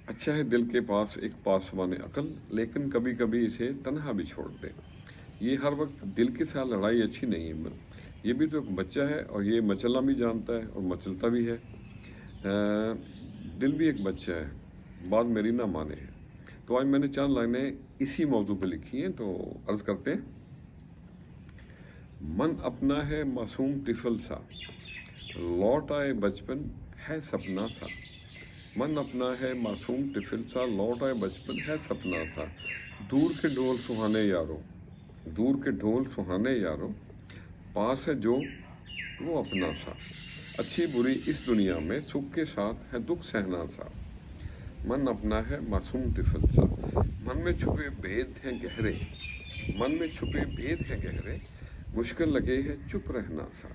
अच्छा है दिल के पास एक पासवान अकल, लेकिन कभी कभी इसे तन्हा भी छोड़ दे। ये हर वक्त दिल के साथ लड़ाई अच्छी नहीं है। ये भी तो एक बच्चा है और ये मचलना भी जानता है और मचलता भी है। दिल भी एक बच्चा है, बात मेरी ना माने है। तो आज मैंने चंद लाइनें इसी मौजू पे लिखी हैं, तो अर्ज करते हैं। मन अपना है मासूम तिफल सा, लौट आए बचपन है सपना सा। मन अपना है मासूम तिफिल सा, लौट आए बचपन है सपना सा। दूर के ढोल सुहाने यारो, दूर के ढोल सुहाने यारो, पास है जो वो अपना सा। अच्छी बुरी इस दुनिया में सुख के साथ है दुख सहना सा। मन अपना है मासूम तिफिल सा, मन में छुपे भेद हैं गहरे, मन में छुपे भेद हैं गहरे, मुश्किल लगे है चुप रहना सा।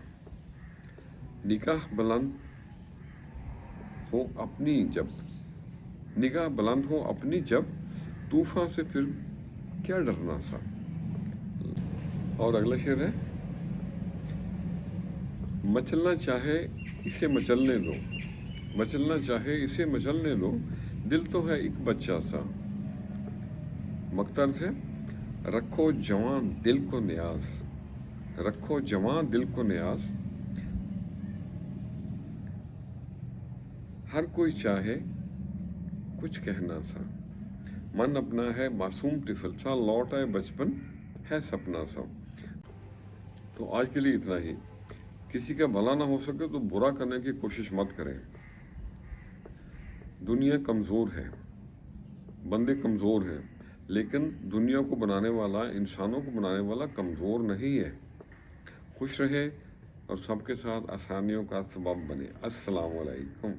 निगाह बुलंद हो अपनी जब, निगाह बुलंद हो अपनी जब, तूफान से फिर क्या डरना सा। और अगला शेर है, मचलना चाहे इसे मचलने दो, मचलना चाहे इसे मचलने दो, दिल तो है एक बच्चा सा। मकतर से, रखो जवान दिल को न्याज, रखो जवान दिल को न्याज, हर कोई चाहे कुछ कहना सा। मन अपना है मासूम तिफल सा, लौट आए बचपन है सपना सा। तो आज के लिए इतना ही। किसी का भला ना हो सके तो बुरा करने की कोशिश मत करें। दुनिया कमज़ोर है, बंदे कमज़ोर हैं, लेकिन दुनिया को बनाने वाला, इंसानों को बनाने वाला कमज़ोर नहीं है। खुश रहे और सबके साथ आसानियों का सबब बने। अस्सलाम वालेकुम।